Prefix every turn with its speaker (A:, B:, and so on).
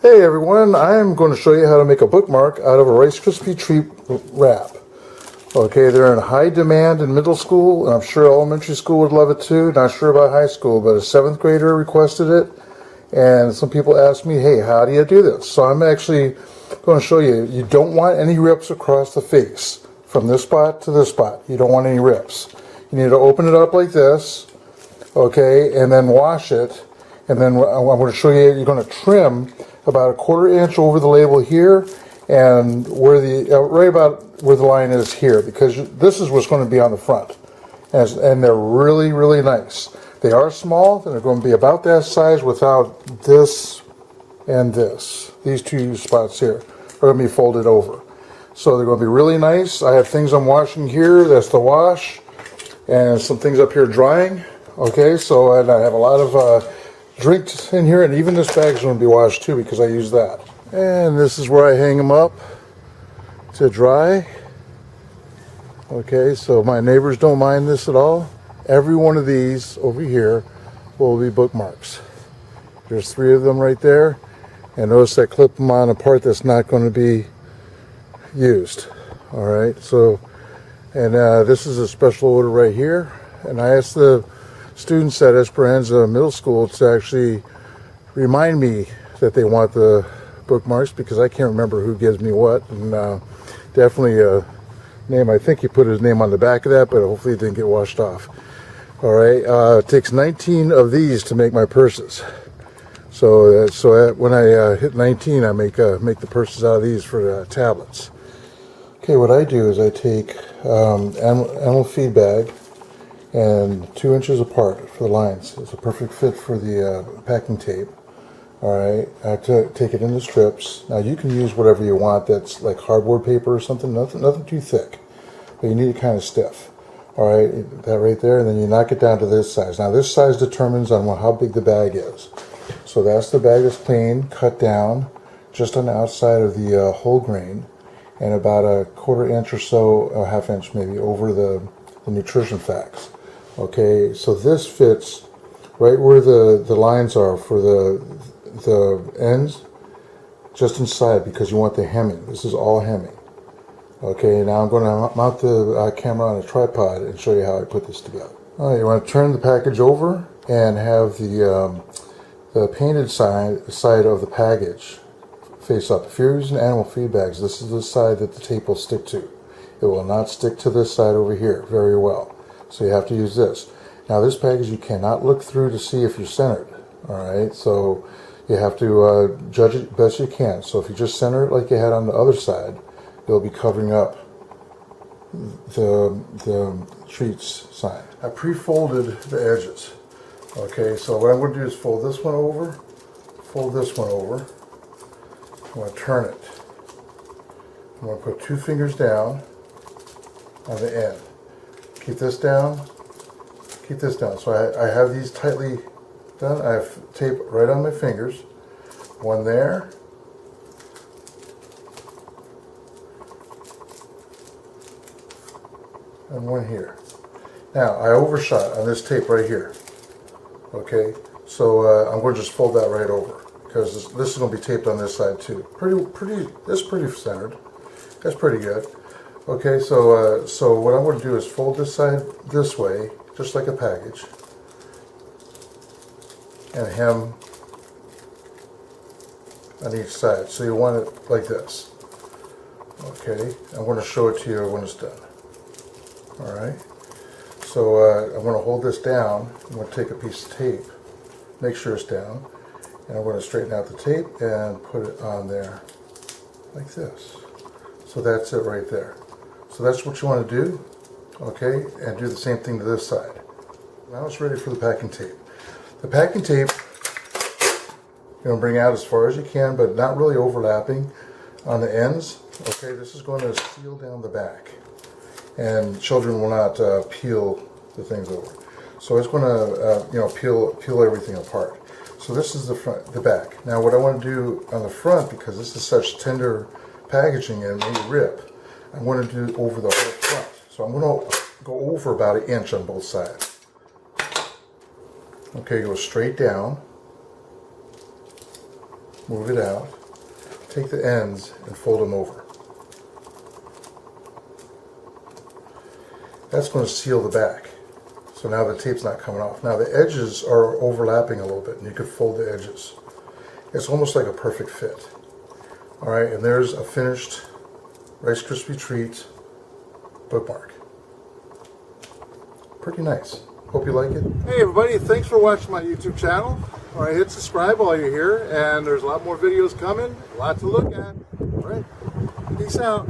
A: Hey everyone, I am going to show you how to make a bookmark out of a Rice Krispie treat wrap. Okay, they're in high demand in middle school, and I'm sure elementary school would love it too. Not sure about high school, but a 7th grader requested it, and some people asked me, hey, how do you do this? So I'm actually going to show you. You don't want any rips across the face, from this spot to this spot. You don't want any rips. You need to open it up like this, okay, and then wash it, and then I'm going to show you, you're going to trim about 1/4 inch over the label here, and where the right about where the line is here, because this is what's going to be on the front, and they're really nice. They are small, and they're going to be about that size without this and this. These two spots here are going to be folded over, so they're going to be really nice. I have things I'm washing here. That's the wash, and some things up here drying. Okay, so and I have a lot of drinks in here, and even this bag is going to be washed too because I use that. And this is where I hang them up to dry. Okay, so my neighbors don't mind this at all. Every one of these over here will be bookmarks. There's 3 of them right there, and notice I clip them on a part that's not going to be used. All right, so and this is a special order right here, and I asked the students at Esperanza Middle School to actually remind me that they want the bookmarks, because I can't remember who gives me what, and definitely a name. I think he put his name on the back of that, but hopefully it didn't get washed off. All right, it takes 19 of these to make my purses. So when I hit 19, I make the purses out of these for tablets. Okay, what I do is I take animal feed bag, and 2 inches apart for the lines. It's a perfect fit for the packing tape. All right, I have to take it into strips. Now you can use whatever you want that's like hardboard paper or something, nothing too thick, but you need it kind of stiff. All right, that right there, and then you knock it down to this size. Now this size determines on how big the bag is. So that's the bag that's clean, cut down, just on the outside of the whole grain, and about 1/4 inch or so, a 1/2 inch maybe, over the nutrition facts. Okay, so this fits right where the lines are for the ends, just inside, because you want the hemming. This is all hemming. Okay, now I'm going to mount the camera on a tripod and show you how I put this together. All right, you want to turn the package over and have the painted side of the package face up. If you're using animal feed bags, this is the side that the tape will stick to. It will not stick to this side over here very well. So you have to use this. Now this package you cannot look through to see if you're centered. All right, so you have to judge it best you can. So if you just center it like you had on the other side, you'll be covering up the treats sign. I pre-folded the edges. Okay, so what I'm going to do is fold this one over, fold this one over. I'm going to turn it. I'm going to put 2 fingers down on the end. Keep this down, keep this down. So I have these tightly done. I have tape right on my fingers. One there. And one here. Now, I overshot on this tape right here. Okay, so I'm going to just fold that right over, because this is going to be taped on this side too. That's pretty centered. That's pretty good. Okay, so what I'm going to do is fold this side this way, just like a package, and hem on each side. So you want it like this. Okay, I'm going to show it to you when it's done. All right, so I'm going to hold this down. I'm going to take a piece of tape, make sure it's down, and I'm going to straighten out the tape and put it on there like this. So that's it right there. So that's what you want to do, okay, and do the same thing to this side. Now it's ready for the packing tape. The packing tape, you're going to bring out as far as you can, but not really overlapping on the ends. Okay, this is going to seal down the back, and children will not peel the things over. So it's going to, peel everything apart. So this is the front, the back. Now what I want to do on the front, because this is such tender packaging and it may rip, I'm going to do over the whole front. So I'm going to go over about 1 inch on both sides. Okay, go straight down. move it out, take the ends and fold them over. That's going to seal the back. So now the tape's not coming off. Now the edges are overlapping a little bit, and you could fold the edges. It's almost like a perfect fit. Alright, and there's a finished Rice Krispie Treat bookmark. Pretty nice. Hope you like it. Hey everybody, thanks for watching my YouTube channel. Alright, hit subscribe while you're here, and there's a lot more videos coming, a lot to look at. Alright, peace out.